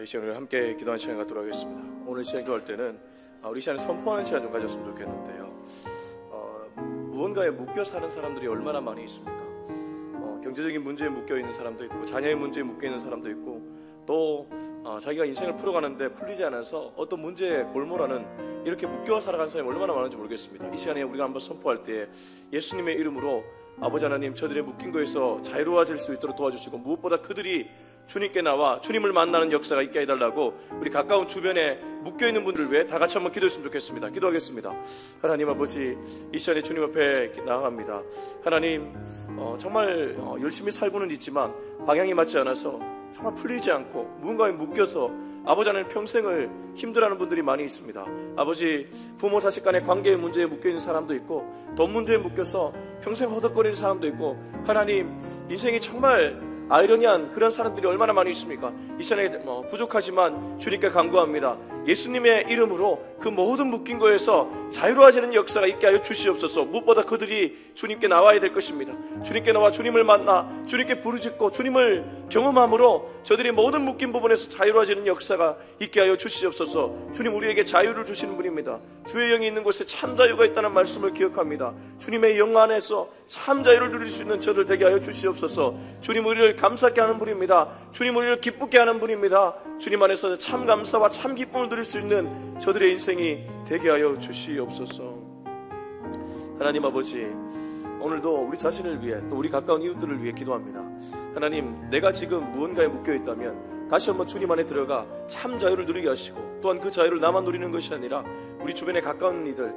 시간을 함께 기도하는 시간 갖도록 하겠습니다. 오늘 시간 기도할 때는 우리 시간을 선포하는 시간 좀 가졌으면 좋겠는데요. 무언가에 묶여 사는 사람들이 얼마나 많이 있습니까? 경제적인 문제에 묶여 있는 사람도 있고, 자녀의 문제에 묶여 있는 사람도 있고, 또 자기가 인생을 풀어가는데 풀리지 않아서 어떤 문제에 골몰하는, 이렇게 묶여 살아가는 사람이 얼마나 많은지 모르겠습니다. 이 시간에 우리가 한번 선포할 때 예수님의 이름으로 아버지 하나님, 저들의 묶인 거에서 자유로워질 수 있도록 도와주시고, 무엇보다 그들이 주님께 나와 주님을 만나는 역사가 있게 해달라고 우리 가까운 주변에 묶여있는 분들을 위해 다 같이 한번 기도했으면 좋겠습니다. 기도하겠습니다. 하나님 아버지, 이 시간에 주님 앞에 나아갑니다. 하나님, 정말 열심히 살고는 있지만 방향이 맞지 않아서 정말 풀리지 않고 무언가에 묶여서 아버지 하나님 평생을 힘들어하는 분들이 많이 있습니다. 아버지, 부모 자식 간의 관계의 문제에 묶여있는 사람도 있고, 돈 문제에 묶여서 평생 허덕거리는 사람도 있고, 하나님, 인생이 정말 아이러니한 그런 사람들이 얼마나 많이 있습니까? 이 시간에 부족하지만 주님께 간구합니다. 예수님의 이름으로 그 모든 묶인 거에서 자유로워지는 역사가 있게 하여 주시옵소서. 무엇보다 그들이 주님께 나와야 될 것입니다. 주님께 나와 주님을 만나 주님께 부르짖고 주님을 경험함으로 저들이 모든 묶인 부분에서 자유로워지는 역사가 있게 하여 주시옵소서. 주님, 우리에게 자유를 주시는 분입니다. 주의 영이 있는 곳에 참 자유가 있다는 말씀을 기억합니다. 주님의 영 안에서 참 자유를 누릴 수 있는 저들 되게 하여 주시옵소서. 주님, 우리를 감사케 하는 분입니다. 주님, 우리를 기쁘게 하는 분입니다. 주님 안에서 참 감사와 참 기쁨을 누릴 수 있는 저들의 인생이 되게 하여 주시옵소서. 하나님 아버지, 오늘도 우리 자신을 위해 또 우리 가까운 이웃들을 위해 기도합니다. 하나님, 내가 지금 무언가에 묶여있다면 다시 한번 주님 안에 들어가 참 자유를 누리게 하시고, 또한 그 자유를 나만 누리는 것이 아니라 우리 주변에 가까운 이들,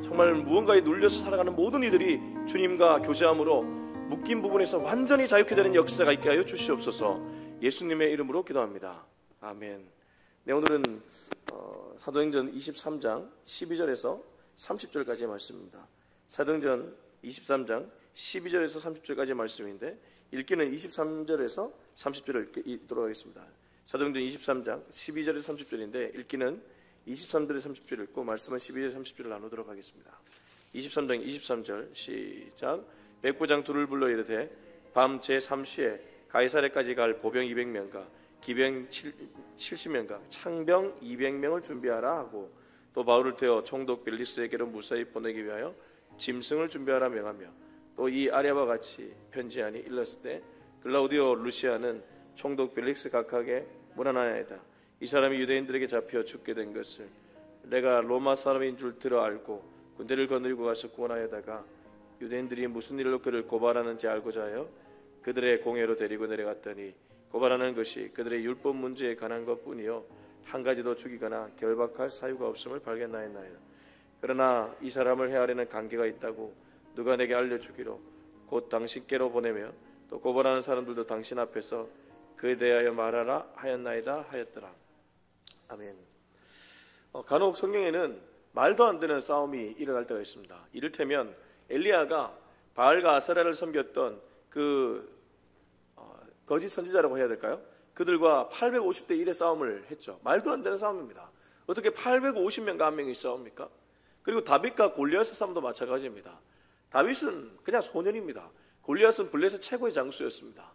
정말 무언가에 눌려서 살아가는 모든 이들이 주님과 교제함으로 묶인 부분에서 완전히 자유케 되는 역사가 있게 하여 주시옵소서. 예수님의 이름으로 기도합니다. 아멘. 네, 오늘은 사도행전 23장 12절에서 30절까지의 말씀입니다. 사도행전 23장 12절에서 30절까지의 말씀인데, 읽기는 23절에서 30절을 읽도록 하겠습니다. 사도행전 23장 12절에서 30절인데 읽기는 23절에서 30절을 읽고 말씀은 12절에서 30절을 나누도록 하겠습니다. 23장 23절 시작. 백부장 둘을 불러 이르되 밤 제3시에 가이사랴까지 갈 보병 200명과 기병 70명과 창병 200명을 준비하라 하고, 또 바울을 태워 총독 벨리스에게로 무사히 보내기 위하여 짐승을 준비하라 명하며, 또 이 아랴와 같이 편지하니 일렀을 때 글라우디오 루시아는 총독 벨릭스 각하에게 문안하였다. 이 사람이 유대인들에게 잡혀 죽게 된 것을 내가 로마 사람인 줄 들어 알고 군대를 거느리고 가서 구원하여다가 유대인들이 무슨 일로 그를 고발하는지 알고자 하여 그들의 공회로 데리고 내려갔더니 고발하는 것이 그들의 율법 문제에 관한 것뿐이요 한 가지도 죽이거나 결박할 사유가 없음을 발견하였나이다. 그러나 이 사람을 해하려는 관계가 있다고 누가 내게 알려주기로 곧 당신께로 보내며, 또 고발하는 사람들도 당신 앞에서 그에 대하여 말하라 하였나이다 하였더라. 아멘. 간혹 성경에는 말도 안 되는 싸움이 일어날 때가 있습니다. 이를테면 엘리야가 바알과 아세라를 섬겼던 그 거짓 선지자라고 해야 될까요? 그들과 850대 1의 싸움을 했죠. 말도 안 되는 싸움입니다. 어떻게 850명과 한 명이 싸웁니까? 그리고 다윗과 골리앗의 싸움도 마찬가지입니다. 다윗은 그냥 소년입니다. 골리앗은 블레셋 최고의 장수였습니다.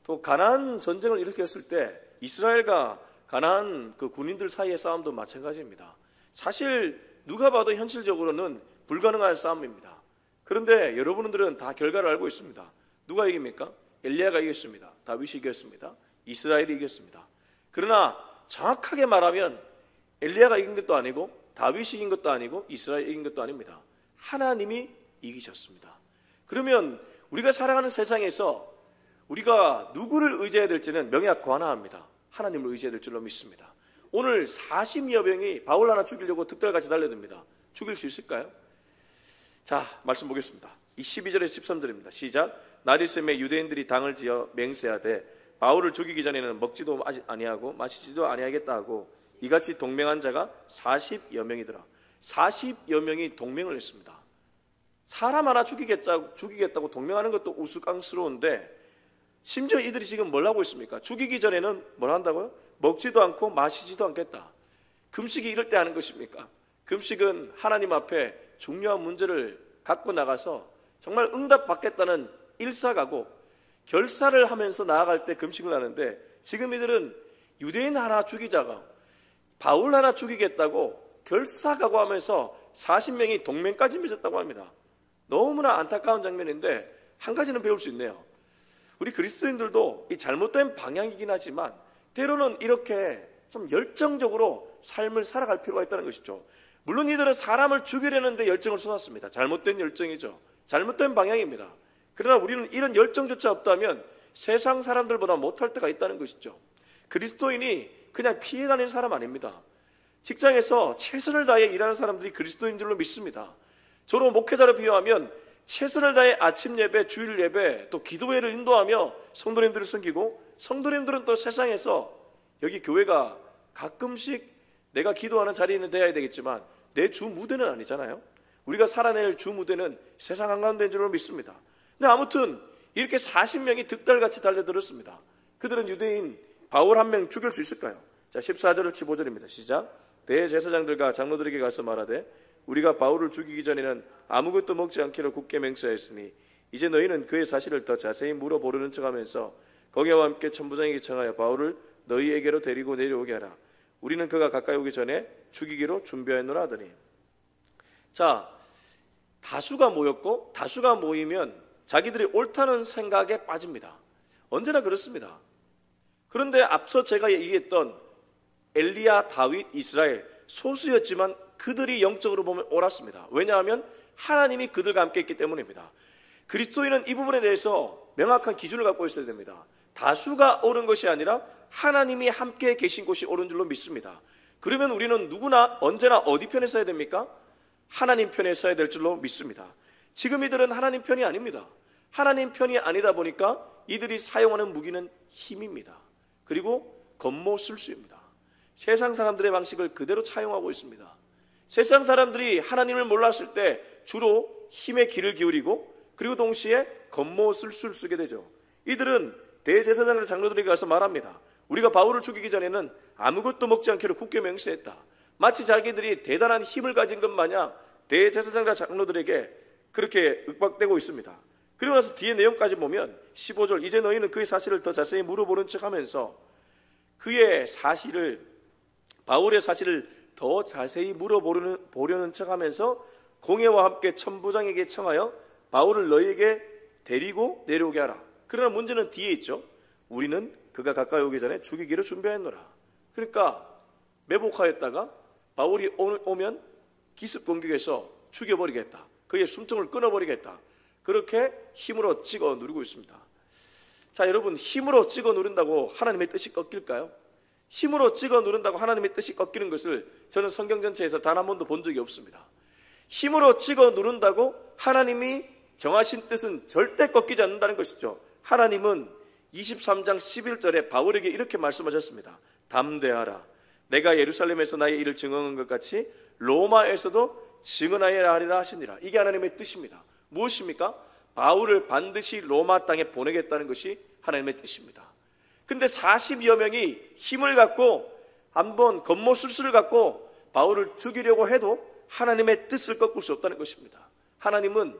또 가나안 전쟁을 일으켰을 때 이스라엘과 가나안 그 군인들 사이의 싸움도 마찬가지입니다. 사실 누가 봐도 현실적으로는 불가능한 싸움입니다. 그런데 여러분들은 다 결과를 알고 있습니다. 누가 이깁니까? 엘리야가 이겼습니다. 다윗이 이겼습니다. 이스라엘이 이겼습니다. 그러나 정확하게 말하면 엘리야가 이긴 것도 아니고 다윗이 이긴 것도 아니고 이스라엘이 이긴 것도 아닙니다. 하나님이 이기셨습니다. 그러면 우리가 살아가는 세상에서 우리가 누구를 의지해야 될지는 명약관화합니다. 하나님을 의지해야 될 줄로 믿습니다. 오늘 40여 명이 바울 하나 죽이려고 득달같이 달려듭니다. 죽일 수 있을까요? 자, 말씀 보겠습니다. 이 12절에서 13절입니다. 시작. 나리샘에 유대인들이 당을 지어 맹세하되 바울을 죽이기 전에는 먹지도 아니하고 마시지도 아니하겠다 하고 이같이 동맹한 자가 40여 명이더라. 40여 명이 동맹을 했습니다. 사람 하나 죽이겠다고 동맹하는 것도 우스꽝스러운데, 심지어 이들이 지금 뭘 하고 있습니까? 죽이기 전에는 뭘 한다고요? 먹지도 않고 마시지도 않겠다. 금식이 이럴 때 하는 것입니까? 금식은 하나님 앞에 중요한 문제를 갖고 나가서 정말 응답받겠다는 일사가고 결사를 하면서 나아갈 때 금식을 하는데, 지금 이들은 유대인 하나 죽이자가 바울 하나 죽이겠다고 결사각오하면서 40명이 동맹까지 맺었다고 합니다. 너무나 안타까운 장면인데 한 가지는 배울 수 있네요. 우리 그리스도인들도 이 잘못된 방향이긴 하지만 때로는 이렇게 좀 열정적으로 삶을 살아갈 필요가 있다는 것이죠. 물론 이들은 사람을 죽이려는데 열정을 쏟았습니다. 잘못된 열정이죠. 잘못된 방향입니다. 그러나 우리는 이런 열정조차 없다면 세상 사람들보다 못할 때가 있다는 것이죠. 그리스도인이 그냥 피해 다니는 사람 아닙니다. 직장에서 최선을 다해 일하는 사람들이 그리스도인 줄로 믿습니다. 저로 목회자로 비유하면 최선을 다해 아침 예배, 주일 예배, 또 기도회를 인도하며 성도님들을 섬기고, 성도님들은 또 세상에서 여기 교회가 가끔씩 내가 기도하는 자리는 돼야 되겠지만 내 주 무대는 아니잖아요. 우리가 살아낼 주 무대는 세상 한가운데인 줄로 믿습니다. 근데 아무튼 이렇게 40명이 득달같이 달려들었습니다. 그들은 유대인 바울 한 명 죽일 수 있을까요? 자, 14절 15절입니다. 시작. 대제사장들과 장로들에게 가서 말하되 우리가 바울을 죽이기 전에는 아무것도 먹지 않기로 굳게 맹세하였으니 이제 너희는 그의 사실을 더 자세히 물어보려는 척하면서 거기와 함께 천부장에게 청하여 바울을 너희에게로 데리고 내려오게 하라. 우리는 그가 가까이 오기 전에 죽이기로 준비하였노라 하더니. 자, 다수가 모였고 다수가 모이면 자기들이 옳다는 생각에 빠집니다. 언제나 그렇습니다. 그런데 앞서 제가 얘기했던 엘리야, 다윗, 이스라엘 소수였지만 그들이 영적으로 보면 옳았습니다. 왜냐하면 하나님이 그들과 함께 있기 때문입니다. 그리스도인은 이 부분에 대해서 명확한 기준을 갖고 있어야 됩니다. 다수가 옳은 것이 아니라 하나님이 함께 계신 곳이 옳은 줄로 믿습니다. 그러면 우리는 누구나 언제나 어디 편에 서야 됩니까? 하나님 편에 서야 될 줄로 믿습니다. 지금 이들은 하나님 편이 아닙니다. 하나님 편이 아니다 보니까 이들이 사용하는 무기는 힘입니다. 그리고 겉모술수입니다. 세상 사람들의 방식을 그대로 차용하고 있습니다. 세상 사람들이 하나님을 몰랐을 때 주로 힘에 귀를 기울이고 그리고 동시에 겉모술수를 쓰게 되죠. 이들은 대제사장과 장로들에게 가서 말합니다. 우리가 바울을 죽이기 전에는 아무것도 먹지 않기로 굳게 맹세했다. 마치 자기들이 대단한 힘을 가진 것 마냥 대제사장과 장로들에게 그렇게 윽박대고 있습니다. 그리고 나서 뒤에 내용까지 보면 15절 이제 너희는 그의 사실을 더 자세히 물어보는 척하면서 그의 사실을 바울의 사실을 더 자세히 물어보려는 척하면서 공회와 함께 천부장에게 청하여 바울을 너희에게 데리고 내려오게 하라. 그러나 문제는 뒤에 있죠. 우리는 그가 가까이 오기 전에 죽이기를 준비했노라. 그러니까 매복하였다가 바울이 오면 기습 공격해서 죽여버리겠다. 그의 숨통을 끊어버리겠다. 그렇게 힘으로 찍어 누르고 있습니다. 자, 여러분, 힘으로 찍어 누른다고 하나님의 뜻이 꺾일까요? 힘으로 찍어 누른다고 하나님의 뜻이 꺾이는 것을 저는 성경 전체에서 단 한 번도 본 적이 없습니다. 힘으로 찍어 누른다고 하나님이 정하신 뜻은 절대 꺾이지 않는다는 것이죠. 하나님은 23장 11절에 바울에게 이렇게 말씀하셨습니다. 담대하라. 내가 예루살렘에서 나의 일을 증언한 것 같이 로마에서도 증언하여야 하리라 하시니라. 이게 하나님의 뜻입니다. 무엇입니까? 바울을 반드시 로마 땅에 보내겠다는 것이 하나님의 뜻입니다. 근데 40여 명이 힘을 갖고 한번 겉모술수를 갖고 바울을 죽이려고 해도 하나님의 뜻을 꺾을 수 없다는 것입니다. 하나님은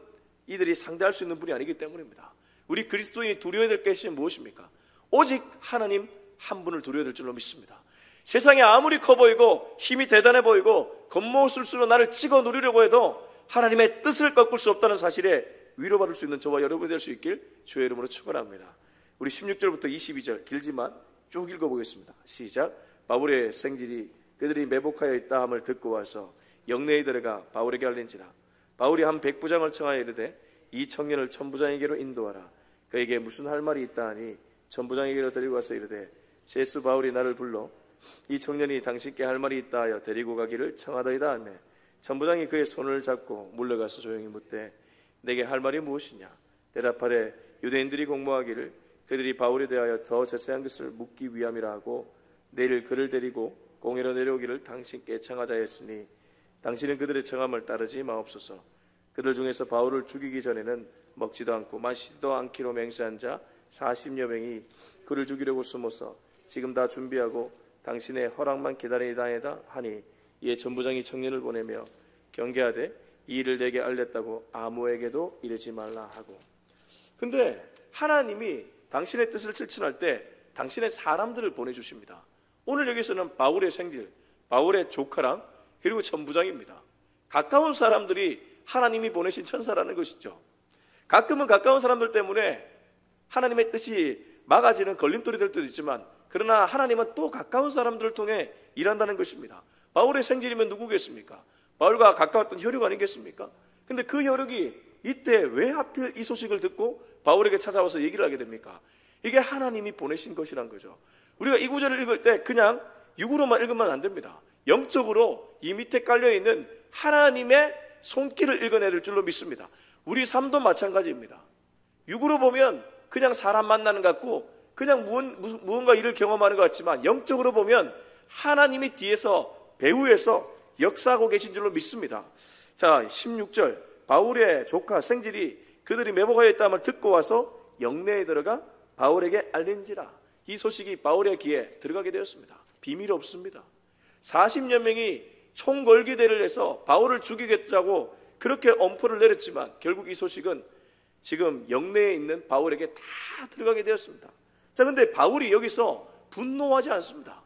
이들이 상대할 수 있는 분이 아니기 때문입니다. 우리 그리스도인이 두려워야 될 것이 무엇입니까? 오직 하나님 한 분을 두려워야 될 줄로 믿습니다. 세상에 아무리 커 보이고 힘이 대단해 보이고 겉모술수로 나를 찍어 누리려고 해도 하나님의 뜻을 꺾을 수 없다는 사실에 위로받을 수 있는 저와 여러분이 될 수 있길 주의 이름으로 축원합니다. 우리 16절부터 22절 길지만 쭉 읽어보겠습니다. 시작. 바울의 생질이 그들이 매복하여 있다 함을 듣고 와서 영내에 들어가 바울에게 알린지라. 바울이 한 백부장을 청하여 이르되 이 청년을 천부장에게로 인도하라. 그에게 무슨 할 말이 있다 하니 천부장에게로 데리고 와서 이르되 제수 바울이 나를 불러 이 청년이 당신께 할 말이 있다 하여 데리고 가기를 청하더이다 하매 천부장이 그의 손을 잡고 물러가서 조용히 묻되 내게 할 말이 무엇이냐. 대답하되 유대인들이 공모하기를 그들이 바울에 대하여 더 자세한 것을 묻기 위함이라 하고 내일 그를 데리고 공회로 내려오기를 당신께 청하자 했으니 당신은 그들의 청함을 따르지 마옵소서. 그들 중에서 바울을 죽이기 전에는 먹지도 않고 마시지도 않기로 맹세한 자 40여 명이 그를 죽이려고 숨어서 지금 다 준비하고 당신의 허락만 기다리다이다 하니 이에 전부장이 청년을 보내며 경계하되 이 일을 내게 알렸다고 아무에게도 이르지 말라 하고. 근데 하나님이 당신의 뜻을 실천할 때 당신의 사람들을 보내주십니다. 오늘 여기서는 바울의 생질, 바울의 조카랑 그리고 천부장입니다. 가까운 사람들이 하나님이 보내신 천사라는 것이죠. 가끔은 가까운 사람들 때문에 하나님의 뜻이 막아지는 걸림돌이 될 때도 있지만, 그러나 하나님은 또 가까운 사람들을 통해 일한다는 것입니다. 바울의 생질이면 누구겠습니까? 바울과 가까웠던 혈육 아니겠습니까? 근데 그 혈육이 이때 왜 하필 이 소식을 듣고 바울에게 찾아와서 얘기를 하게 됩니까? 이게 하나님이 보내신 것이란 거죠. 우리가 이 구절을 읽을 때 그냥 육으로만 읽으면 안 됩니다. 영적으로 이 밑에 깔려있는 하나님의 손길을 읽어내야 될 줄로 믿습니다. 우리 삶도 마찬가지입니다. 육으로 보면 그냥 사람 만나는 것 같고 그냥 무언가 일을 경험하는 것 같지만, 영적으로 보면 하나님이 뒤에서 배후에서 역사하고 계신 줄로 믿습니다. 자, 16절, 바울의 조카 생질이 그들이 매복하여 있다함을 듣고 와서 영내에 들어가 바울에게 알린지라. 이 소식이 바울의 귀에 들어가게 되었습니다. 비밀 없습니다. 40여 명이 총궐기대를 해서 바울을 죽이겠다고 그렇게 엄포를 내렸지만 결국 이 소식은 지금 영내에 있는 바울에게 다 들어가게 되었습니다. 자, 근데 바울이 여기서 분노하지 않습니다.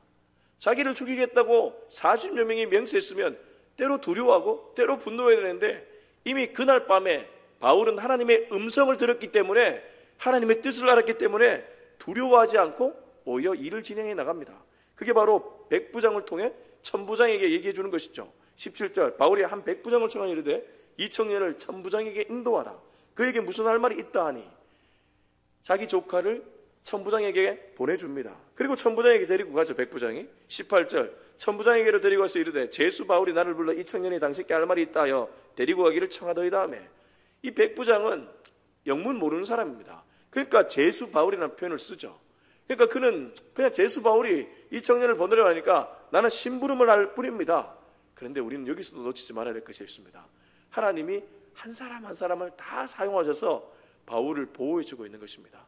자기를 죽이겠다고 40여 명이 맹세했으면 때로 두려워하고 때로 분노해야 되는데, 이미 그날 밤에 바울은 하나님의 음성을 들었기 때문에, 하나님의 뜻을 알았기 때문에 두려워하지 않고 오히려 일을 진행해 나갑니다. 그게 바로 백부장을 통해 천부장에게 얘기해 주는 것이죠. 17절, 바울이 한 백부장을 청하여 이르되 이 청년을 천부장에게 인도하라. 그에게 무슨 할 말이 있다 하니 자기 조카를 천부장에게 보내줍니다. 그리고 천부장에게 데리고 가죠. 백부장이 18절, 천부장에게로 데리고 와서 이르되 제수 바울이 나를 불러 이 청년이 당신께 할 말이 있다 하여 데리고 가기를 청하더이다 하며, 이 백부장은 영문 모르는 사람입니다. 그러니까 제수 바울이라는 표현을 쓰죠. 그러니까 그는 그냥 제수 바울이 이 청년을 보내려고 하니까 나는 심부름을 할 뿐입니다. 그런데 우리는 여기서도 놓치지 말아야 될 것이 있습니다. 하나님이 한 사람 한 사람을 다 사용하셔서 바울을 보호해 주고 있는 것입니다.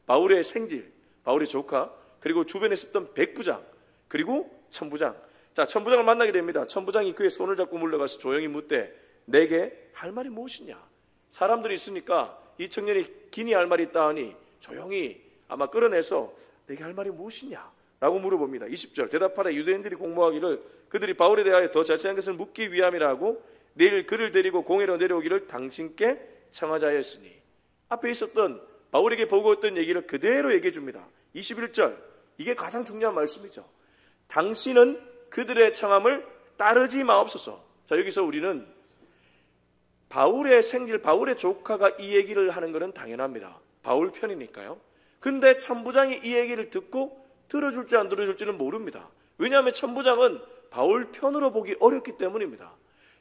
바울의 생질, 바울의 조카, 그리고 주변에 있었던 백부장, 그리고 천부장. 자, 천부장을 만나게 됩니다. 천부장이 그의 손을 잡고 물러가서 조용히 묻되 내게 할 말이 무엇이냐? 사람들이 있으니까 이 청년이 기니 할 말이 있다 하니 조용히 아마 끌어내서 내게 할 말이 무엇이냐? 라고 물어봅니다. 20절, 대답하되 유대인들이 공모하기를 그들이 바울에 대하여 더 자세한 것을 묻기 위함이라 하고 내일 그를 데리고 공회로 내려오기를 당신께 청하자 하였으니, 앞에 있었던 바울에게 보고했던 얘기를 그대로 얘기해 줍니다. 21절, 이게 가장 중요한 말씀이죠. 당신은 그들의 청함을 따르지 마옵소서. 자, 여기서 우리는 바울의 생질, 바울의 조카가 이 얘기를 하는 것은 당연합니다. 바울 편이니까요. 근데 천부장이 이 얘기를 듣고 들어줄지 안 들어줄지는 모릅니다. 왜냐하면 천부장은 바울 편으로 보기 어렵기 때문입니다.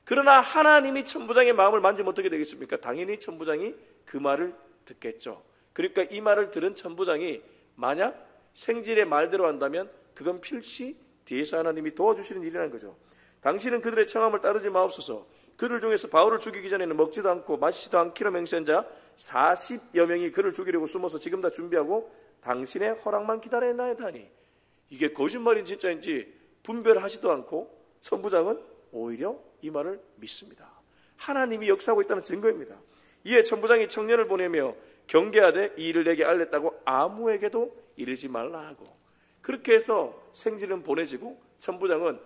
그러나 하나님이 천부장의 마음을 만지면 어떻게 되겠습니까? 당연히 천부장이 그 말을 듣겠죠. 그러니까 이 말을 들은 천부장이 만약 생질의 말대로 한다면 그건 필시 뒤에서 하나님이 도와주시는 일이라는 거죠. 당신은 그들의 청함을 따르지 마옵소서. 그들 중에서 바울을 죽이기 전에는 먹지도 않고 마시지도 않기로 맹세한 자 40여 명이 그를 죽이려고 숨어서 지금 다 준비하고 당신의 허락만 기다려나이다 하니, 이게 거짓말인지 진짜인지 분별하지도 않고 천부장은 오히려 이 말을 믿습니다. 하나님이 역사하고 있다는 증거입니다. 이에 천부장이 청년을 보내며 경계하되 이 일을 내게 알렸다고 아무에게도 이르지 말라 하고, 그렇게 해서 생질은 보내지고 천부장은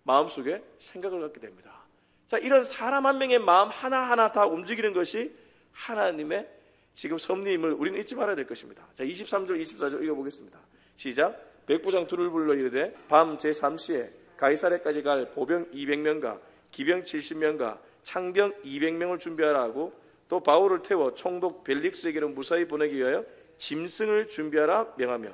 마음속에 생각을 갖게 됩니다. 자, 이런 사람 한 명의 마음 하나하나 다 움직이는 것이 하나님의 지금 섭리임을 우리는 잊지 말아야 될 것입니다. 자, 23절 24절 읽어보겠습니다. 시작. 백부장 둘을 불러 이르되 밤 제3시에 가이사랴까지 갈 보병 200명과 기병 70명과 창병 200명을 준비하라 하고, 또 바울을 태워 총독 벨릭스에게로 무사히 보내기 위하여 짐승을 준비하라 명하며.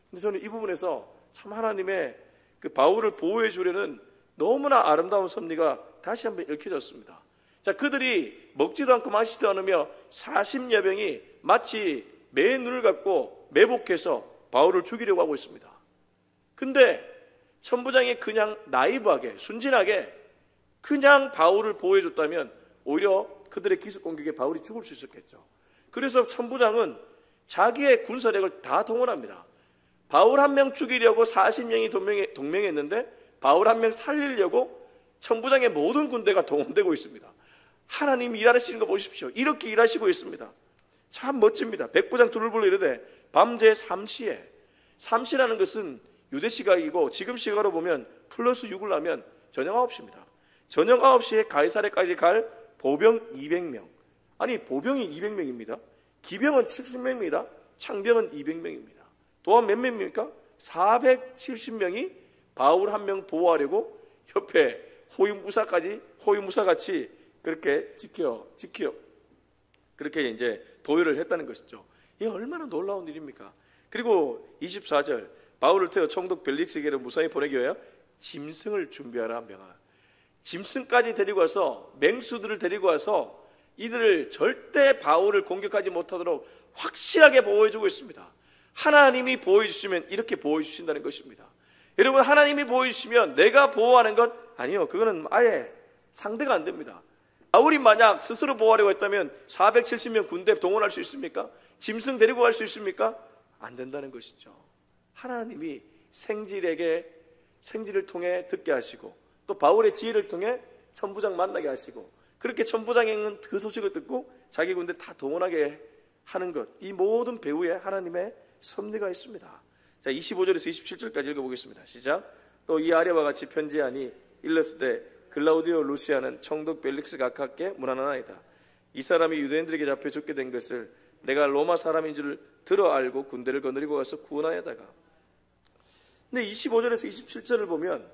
근데 저는 이 부분에서 참 하나님의 그 바울을 보호해 주려는 너무나 아름다운 섭리가 다시 한번 읽혀졌습니다. 자, 그들이 먹지도 않고 마시지도 않으며 40여 명이 마치 매 눈을 갖고 매복해서 바울을 죽이려고 하고 있습니다. 근데 천부장이 그냥 나이브하게 순진하게 그냥 바울을 보호해 줬다면 오히려 그들의 기습 공격에 바울이 죽을 수 있었겠죠. 그래서 천부장은 자기의 군사력을 다 동원합니다. 바울 한 명 죽이려고 40명이 동맹했는데 바울 한 명 살리려고 천부장의 모든 군대가 동원되고 있습니다. 하나님이 일하시는 거 보십시오. 이렇게 일하시고 있습니다. 참 멋집니다. 백부장 둘을 불러 이르되 밤제 3시에, 3시라는 것은 유대 시각이고 지금 시각으로 보면 플러스 6을 하면 저녁 9시입니다. 저녁 9시에 가이사랴까지 갈 보병 200명. 아니 보병이 200명입니다. 기병은 70명입니다. 창병은 200명입니다. 또한 몇 명입니까? 470명이 바울 한 명 보호하려고 옆에 호위무사같이 그렇게 지켜 그렇게 이제 도열을 했다는 것이죠. 이게 얼마나 놀라운 일입니까? 그리고 24절 바울을 태워 총독 벨릭스에게로 무사히 보내기 위하여 짐승을 준비하라 명하. 짐승까지 데리고 와서 맹수들을 데리고 와서 이들을 절대 바울을 공격하지 못하도록 확실하게 보호해주고 있습니다. 하나님이 보호해 주시면 이렇게 보호해 주신다는 것입니다. 여러분, 하나님이 보호해 주시면 내가 보호하는 것 아니요, 그거는 아예 상대가 안 됩니다. 바울이 만약 스스로 보호하려고 했다면 470명 군대 동원할 수 있습니까? 짐승 데리고 갈 수 있습니까? 안 된다는 것이죠. 하나님이 생질을 통해 듣게 하시고 또 바울의 지혜를 통해 천부장 만나게 하시고 그렇게 천부장에는 그 소식을 듣고 자기 군대 다 동원하게 하는 것, 이 모든 배후에 하나님의 섭리가 있습니다. 자, 25절에서 27절까지 읽어보겠습니다. 시작. 또 이 아래와 같이 편지하니 일렀으되 글라우디오 루시아는 총독 벨릭스 각하께 문안하나이다. 이 사람이 유대인들에게 잡혀 죽게 된 것을 내가 로마 사람인 줄 들어 알고 군대를 거느리고 가서 구원하여다가. 근데 25절에서 27절을 보면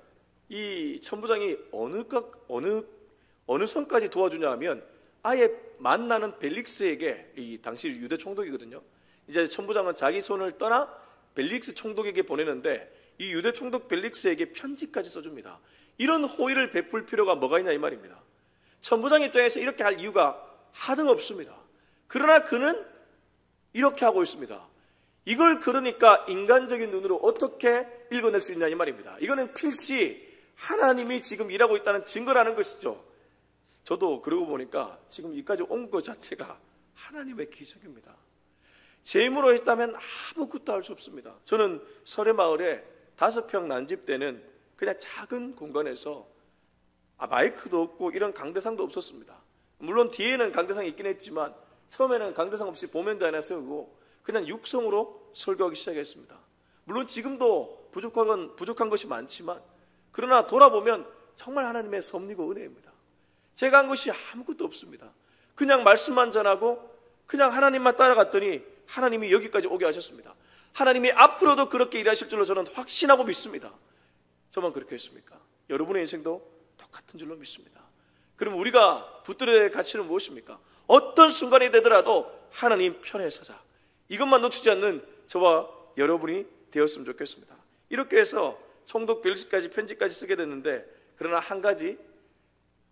이 천부장이 어느 선까지 도와주냐 하면 아예 만나는 벨릭스에게, 이 당시 유대 총독이거든요. 이제 천부장은 자기 손을 떠나 벨릭스 총독에게 보내는데 이 유대 총독 벨릭스에게 편지까지 써줍니다. 이런 호의를 베풀 필요가 뭐가 있냐 이 말입니다. 천부장 입장에서 이렇게 할 이유가 하등 없습니다. 그러나 그는 이렇게 하고 있습니다. 이걸 그러니까 인간적인 눈으로 어떻게 읽어낼 수 있냐 이 말입니다. 이거는 필시 하나님이 지금 일하고 있다는 증거라는 것이죠. 저도 그러고 보니까 지금 여기까지 온 것 자체가 하나님의 기적입니다. 제 힘으로 했다면 아무것도 할 수 없습니다. 저는 설해마을에 5평 난집되는 그냥 작은 공간에서 마이크도 없고 이런 강대상도 없었습니다. 물론 뒤에는 강대상이 있긴 했지만 처음에는 강대상 없이 보면도 하나 세우고 그냥 육성으로 설교하기 시작했습니다. 물론 지금도 부족한 것이 많지만 그러나 돌아보면 정말 하나님의 섭리고 은혜입니다. 제가 한 것이 아무것도 없습니다. 그냥 말씀만 전하고 그냥 하나님만 따라갔더니 하나님이 여기까지 오게 하셨습니다. 하나님이 앞으로도 그렇게 일하실 줄로 저는 확신하고 믿습니다. 저만 그렇게 했습니까? 여러분의 인생도 똑같은 줄로 믿습니다. 그럼 우리가 붙들어야 될 가치는 무엇입니까? 어떤 순간이 되더라도 하나님 편에 서자. 이것만 놓치지 않는 저와 여러분이 되었으면 좋겠습니다. 이렇게 해서 총독 벨릭스까지 편지까지 쓰게 됐는데 그러나 한 가지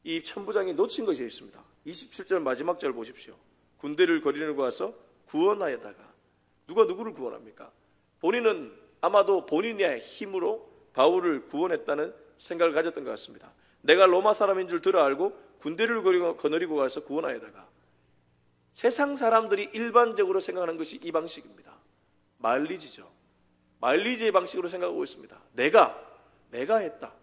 이 천부장이 놓친 것이 있습니다. 27절 마지막 절 보십시오. 군대를 거리려고 와서 구원하여다가. 누가 누구를 구원합니까? 본인은 아마도 본인의 힘으로 바울을 구원했다는 생각을 가졌던 것 같습니다. 내가 로마 사람인 줄 들어 알고 군대를 거느리고 가서 구원하여다가. 세상 사람들이 일반적으로 생각하는 것이 이 방식입니다. 마일리지죠. 마일리지의 방식으로 생각하고 있습니다. 내가 했다.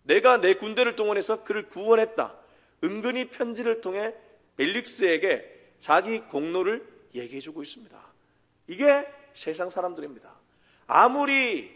내가 내 군대를 동원해서 그를 구원했다. 은근히 편지를 통해 벨릭스에게 자기 공로를 얘기해주고 있습니다. 이게 세상 사람들입니다. 아무리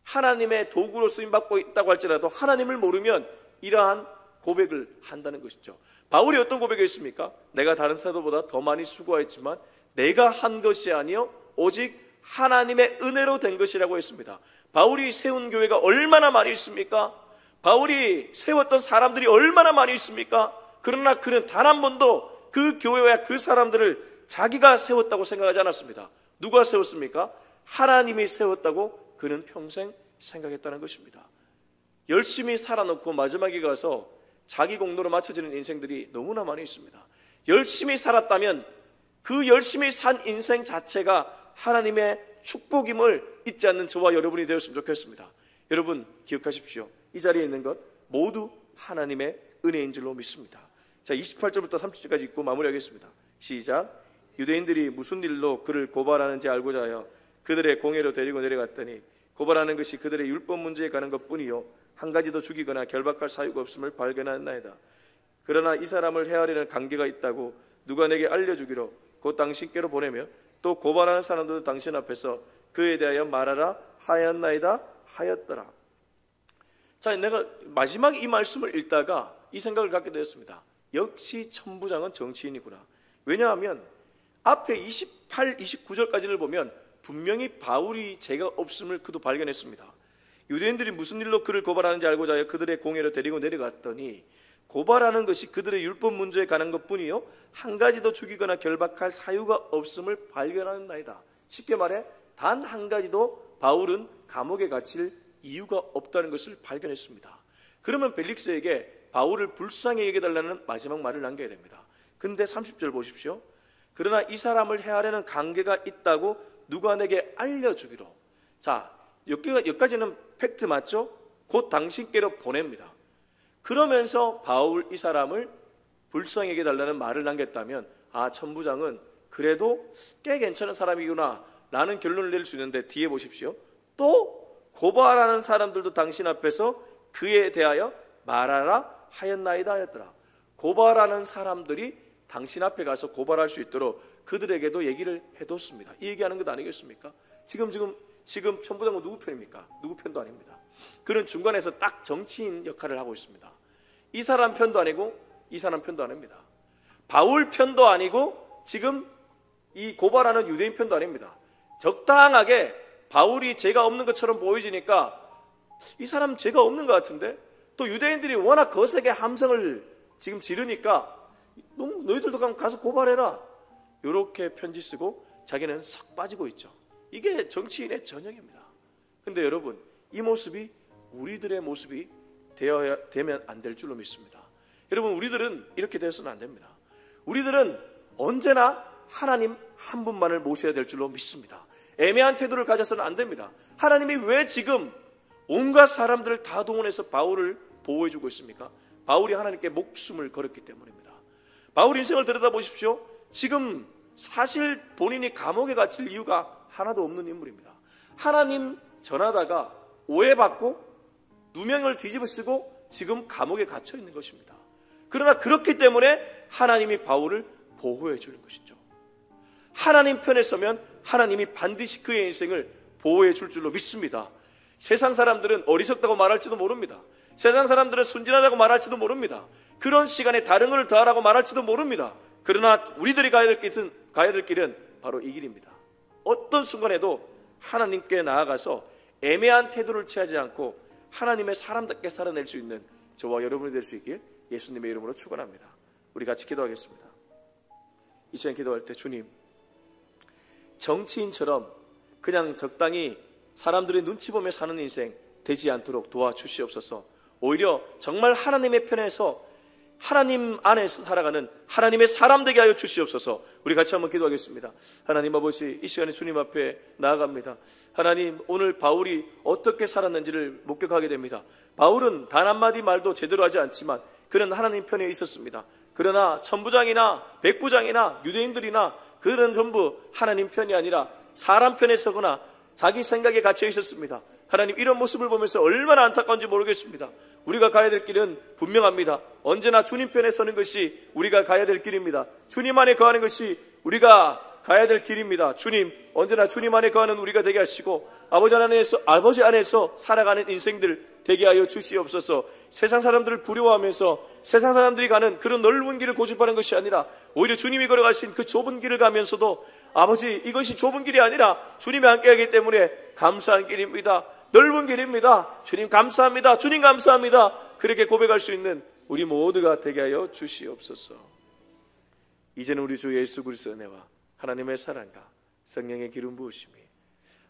하나님의 도구로 쓰임받고 있다고 할지라도 하나님을 모르면 이러한 고백을 한다는 것이죠. 바울이 어떤 고백이 있습니까? 내가 다른 사도보다 더 많이 수고하였지만 내가 한 것이 아니요 오직 하나님의 은혜로 된 것이라고 했습니다. 바울이 세운 교회가 얼마나 많이 있습니까? 바울이 세웠던 사람들이 얼마나 많이 있습니까? 그러나 그는 단 한 번도 그 교회와 그 사람들을 자기가 세웠다고 생각하지 않았습니다. 누가 세웠습니까? 하나님이 세웠다고 그는 평생 생각했다는 것입니다. 열심히 살아놓고 마지막에 가서 자기 공로로 맞춰지는 인생들이 너무나 많이 있습니다. 열심히 살았다면 그 열심히 산 인생 자체가 하나님의 축복임을 잊지 않는 저와 여러분이 되었으면 좋겠습니다. 여러분 기억하십시오. 이 자리에 있는 것 모두 하나님의 은혜인 줄로 믿습니다. 자, 28절부터 30절까지 읽고 마무리하겠습니다. 시작. 유대인들이 무슨 일로 그를 고발하는지 알고자 하여 그들의 공회로 데리고 내려갔더니 고발하는 것이 그들의 율법 문제에 가는 것뿐이요 한 가지도 죽이거나 결박할 사유가 없음을 발견하였나이다. 그러나 이 사람을 해하려는 관계가 있다고 누가 내게 알려주기로 곧 당신께로 보내며 또 고발하는 사람들도 당신 앞에서 그에 대하여 말하라 하였나이다 하였더라. 자, 내가 마지막 이 말씀을 읽다가 이 생각을 갖게 되었습니다. 역시 천부장은 정치인이구나. 왜냐하면 앞에 28, 29절까지를 보면 분명히 바울이 죄가 없음을 그도 발견했습니다. 유대인들이 무슨 일로 그를 고발하는지 알고자 하여 그들의 공회로 데리고 내려갔더니 고발하는 것이 그들의 율법 문제에 관한 것뿐이요 한 가지도 죽이거나 결박할 사유가 없음을 발견하는 나이다. 쉽게 말해 단 한 가지도 바울은 감옥에 갇힐 이유가 없다는 것을 발견했습니다. 그러면 벨릭스에게 바울을 불쌍히 여겨달라는 마지막 말을 남겨야 됩니다. 근데 30절 보십시오. 그러나 이 사람을 해하려는 관계가 있다고 누가 내게 알려주기로. 자, 여기까지는 팩트 맞죠? 곧 당신께로 보냅니다. 그러면서 바울 이 사람을 불쌍히 여겨달라는 말을 남겼다면 아, 천부장은 그래도 꽤 괜찮은 사람이구나 라는 결론을 내릴 수 있는데 뒤에 보십시오. 또 고발하는 사람들도 당신 앞에서 그에 대하여 말하라 하였나이다 하였더라. 고발하는 사람들이 당신 앞에 가서 고발할 수 있도록 그들에게도 얘기를 해뒀습니다. 이 얘기하는 것 아니겠습니까? 지금 천부장은 누구 편입니까? 누구 편도 아닙니다. 그는 중간에서 딱 정치인 역할을 하고 있습니다. 이 사람 편도 아니고 이 사람 편도 아닙니다. 바울 편도 아니고 지금 이 고발하는 유대인 편도 아닙니다. 적당하게 바울이 죄가 없는 것처럼 보여지니까 이 사람 죄가 없는 것 같은데 또 유대인들이 워낙 거세게 함성을 지금 지르니까 너희들도 가서 고발해라 이렇게 편지 쓰고 자기는 싹 빠지고 있죠. 이게 정치인의 전형입니다. 근데 여러분 이 모습이 우리들의 모습이 되면 안 될 줄로 믿습니다. 여러분 우리들은 이렇게 돼서는 안 됩니다. 우리들은 언제나 하나님 한 분만을 모셔야 될 줄로 믿습니다. 애매한 태도를 가져서는 안 됩니다. 하나님이 왜 지금 온갖 사람들을 다 동원해서 바울을 보호해주고 있습니까? 바울이 하나님께 목숨을 걸었기 때문입니다. 바울 인생을 들여다보십시오. 지금 사실 본인이 감옥에 갇힐 이유가 하나도 없는 인물입니다. 하나님 전하다가 오해받고 누명을 뒤집어쓰고 지금 감옥에 갇혀 있는 것입니다. 그러나 그렇기 때문에 하나님이 바울을 보호해 주는 것이죠. 하나님 편에 서면 하나님이 반드시 그의 인생을 보호해 줄 줄로 믿습니다. 세상 사람들은 어리석다고 말할지도 모릅니다. 세상 사람들은 순진하다고 말할지도 모릅니다. 그런 시간에 다른 것을 더하라고 말할지도 모릅니다. 그러나 우리들이 가야 될 길은 바로 이 길입니다. 어떤 순간에도 하나님께 나아가서 애매한 태도를 취하지 않고 하나님의 사람답게 살아낼 수 있는 저와 여러분이 될 수 있길 예수님의 이름으로 축원합니다. 우리 같이 기도하겠습니다. 이 시간 기도할 때 주님, 정치인처럼 그냥 적당히 사람들의 눈치 보며 사는 인생 되지 않도록 도와주시옵소서. 오히려 정말 하나님의 편에서 하나님 안에서 살아가는 하나님의 사람 되게 하여 주시옵소서. 우리 같이 한번 기도하겠습니다. 하나님 아버지, 이 시간에 주님 앞에 나아갑니다. 하나님, 오늘 바울이 어떻게 살았는지를 목격하게 됩니다. 바울은 단 한마디 말도 제대로 하지 않지만 그는 하나님 편에 있었습니다. 그러나 천부장이나 백부장이나 유대인들이나 그들은 전부 하나님 편이 아니라 사람 편에 서거나 자기 생각에 갇혀 있었습니다. 하나님, 이런 모습을 보면서 얼마나 안타까운지 모르겠습니다. 우리가 가야 될 길은 분명합니다. 언제나 주님 편에 서는 것이 우리가 가야 될 길입니다. 주님 안에 거하는 것이 우리가 가야 될 길입니다. 주님, 언제나 주님 안에 거하는 우리가 되게 하시고 아버지 안에서 살아가는 인생들 되게 하여 주시옵소서. 세상 사람들을 두려워하면서 세상 사람들이 가는 그런 넓은 길을 고집하는 것이 아니라 오히려 주님이 걸어가신 그 좁은 길을 가면서도 아버지, 이것이 좁은 길이 아니라 주님이 함께하기 때문에 감사한 길입니다. 넓은 길입니다. 주님 감사합니다. 주님 감사합니다. 그렇게 고백할 수 있는 우리 모두가 되게 하여 주시옵소서. 이제는 우리 주 예수 그리스도의 은혜와 하나님의 사랑과 성령의 기름 부으심이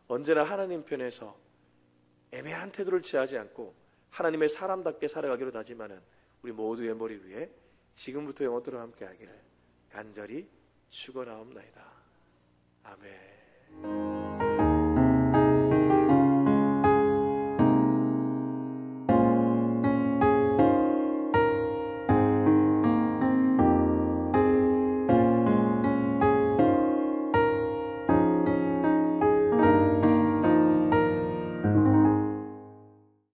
언제나 하나님 편에서 애매한 태도를 취하지 않고 하나님의 사람답게 살아가기로 다짐하는 우리 모두의 머리 위에 지금부터 영원토록 함께하기를 간절히 축원하옵나이다. 아멘.